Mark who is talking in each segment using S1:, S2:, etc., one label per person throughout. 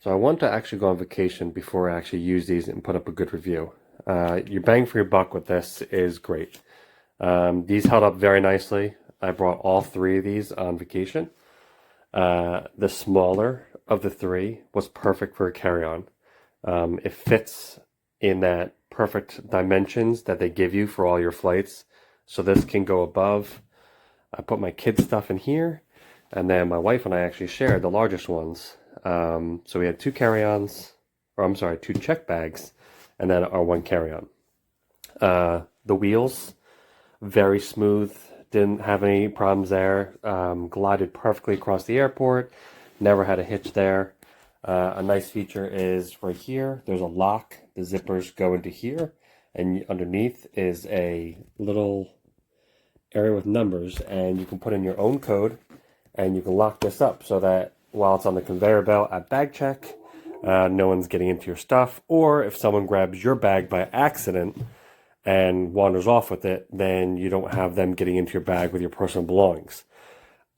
S1: So I want to actually go on vacation before I actually use these and put up a good review. Your bang for your buck with this is great. These held up very nicely. I brought all three of these on vacation. The smaller of the three was perfect for a carry-on. It fits in that perfect dimensions that they give you for all your flights. So this can go above. I put my kids' stuff in here, and then my wife and I actually shared the largest ones. So we had two carry-ons, or I'm sorry, two check bags, and then our one carry-on. The wheels, very smooth, didn't have any problems there. Glided perfectly across the airport, never had a hitch there. A nice feature is right here, there's a lock. The zippers go into here, and underneath is a little area with numbers, and you can put in your own code, and you can lock this up so that while it's on the conveyor belt at bag check, no one's getting into your stuff. Or if someone grabs your bag by accident and wanders off with it, then you don't have them getting into your bag with your personal belongings.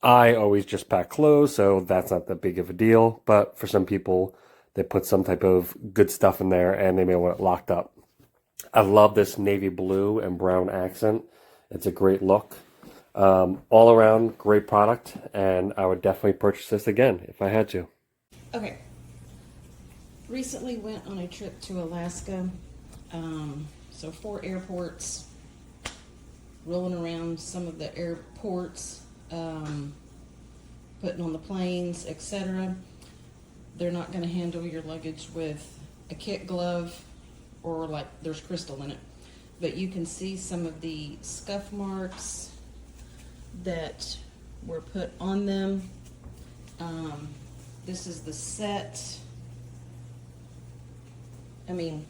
S1: I always just pack clothes, so that's not that big of a deal. But for some people, they put some type of good stuff in there and they may want it locked up. I love this navy blue and brown accent. It's a great look. All around, great product, and I would definitely purchase this again if I had to.
S2: Okay. Recently went on a trip to Alaska. So 4 airports, rolling around some of the airports, putting on the planes, etc. They're not going to handle your luggage with a kit glove or like there's crystal in it. But you can see some of the scuff marks that were put on them. This is the set. I mean,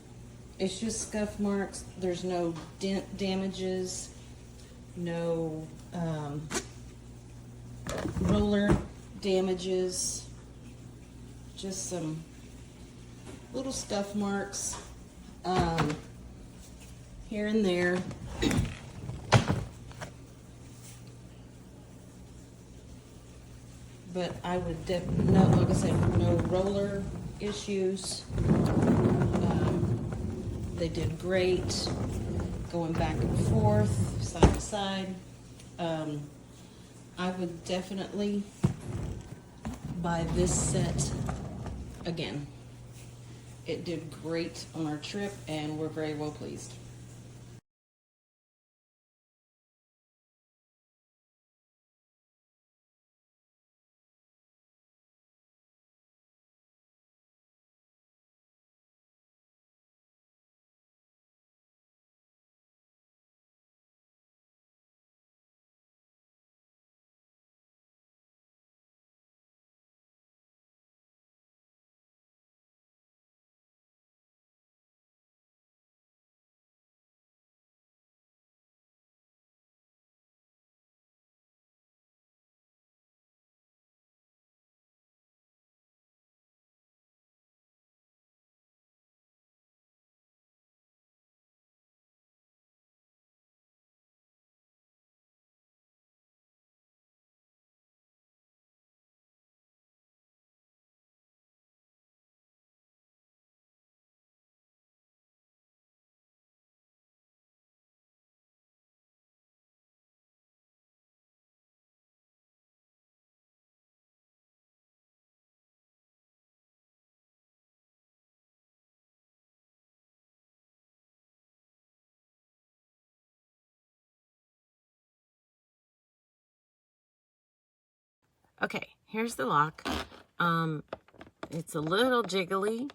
S2: it's just scuff marks. There's no dent damages, no roller damages, just some little scuff marks here and there. But I would definitely, no, like I said, no roller issues. They did great going back and forth, side to side. I would definitely buy this set again. It did great on our trip and we're very well pleased.
S3: Okay, here's the lock. It's a little jiggly.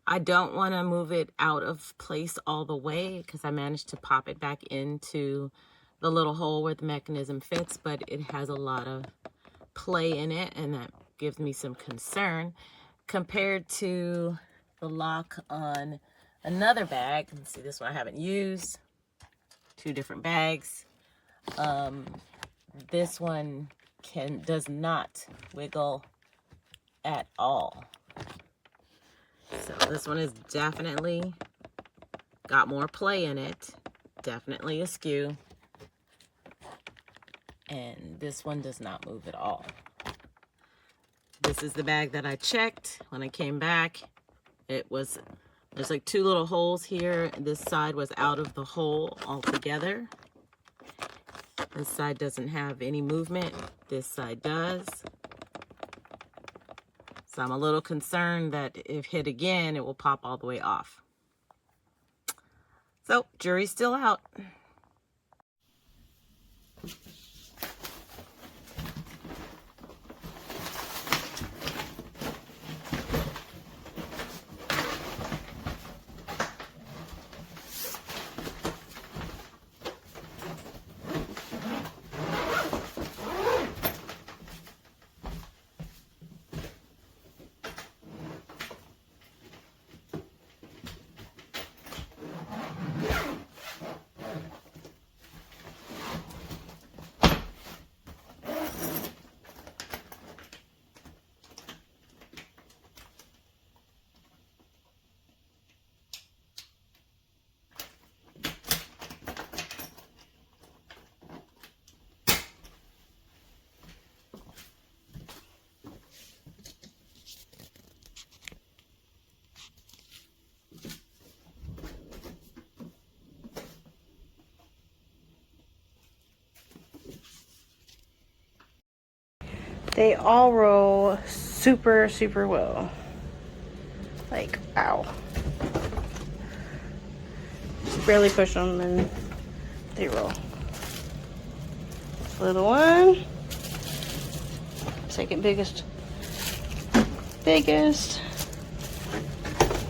S3: I don't want to move it out of place all the way because I managed to pop it back into the little hole where the mechanism fits, but it has a lot of play in it, and that gives me some concern compared to the lock on another bag. Let's see, this one I haven't used. 2 different bags. This one does not wiggle at all. So this one is definitely got more play in it. Definitely askew. And this one does not move at all. This is the bag that I checked when I came back. There's like 2 little holes here. This side was out of the hole altogether. This side doesn't have any movement. This side does. So I'm a little concerned that if hit again, it will pop all the way off. So, jury's still out.
S4: They all roll super, super well. Like, ow. Just barely push them and they roll. Little one. Second biggest. Biggest.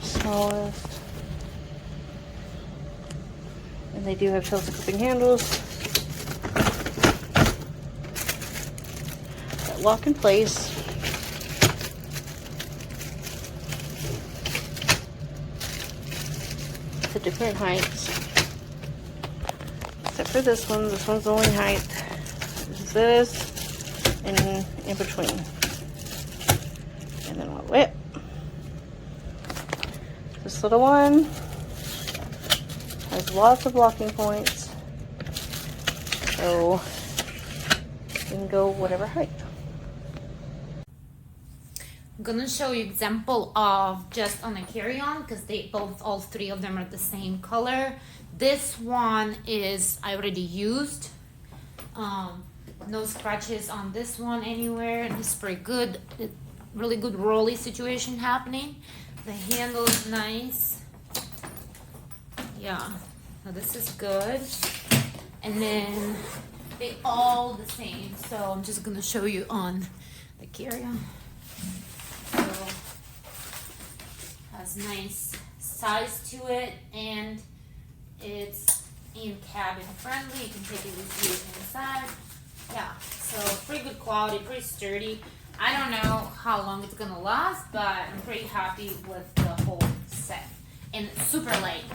S4: Smallest. And they do have telescoping handles that lock in place. To different heights. Except for this one. This one's the only height. This is this and in between. And then we'll whip. This little one has lots of locking points. So you can go whatever height.
S5: I'm gonna show you example of just on a carry-on because all 3 of them are the same color. This one is I already used. No scratches on this one anywhere, and it's pretty good. Really good rolly situation happening. The handle is nice. Yeah, so this is good. And then they all the same. So I'm just gonna show you on the carry-on. So has nice size to it, and it's in cabin friendly. You can take it with you inside. Yeah, so pretty good quality, pretty sturdy. I don't know how long it's gonna last, but I'm pretty happy with the whole set. And it's super light.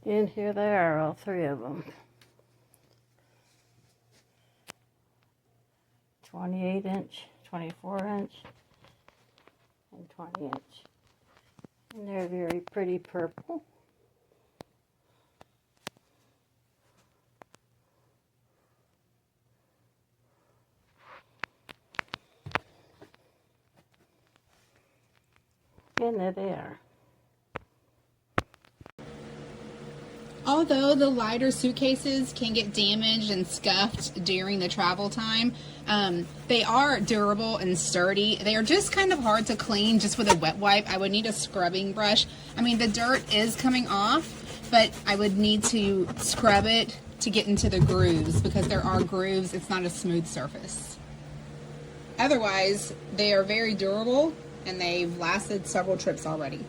S4: And here they are, all 3 of them. 28 inch, 24 inch, and 20 inch. And they're very pretty purple. And there they are.
S6: Although the lighter suitcases can get damaged and scuffed during the travel time, they are durable and sturdy. They are just kind of hard to clean just with a wet wipe. I would need a scrubbing brush. I mean, the dirt is coming off, but I would need to scrub it to get into the grooves because there are grooves. It's not a smooth surface. Otherwise, they are very durable and they've lasted several trips already.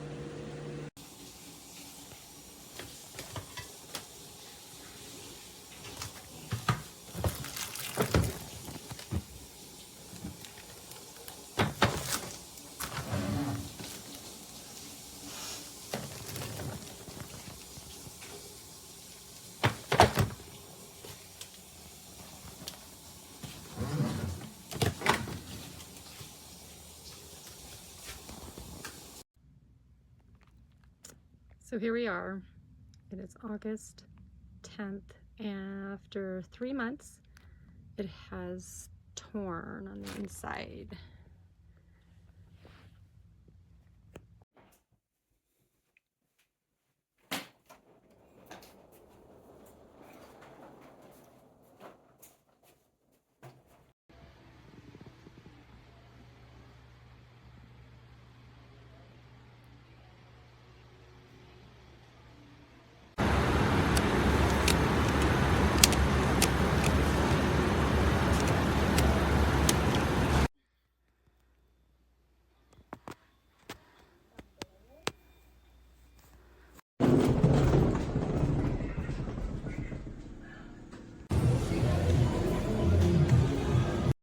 S7: So here we are. It is August 10th, and after 3 months, it has torn on the inside.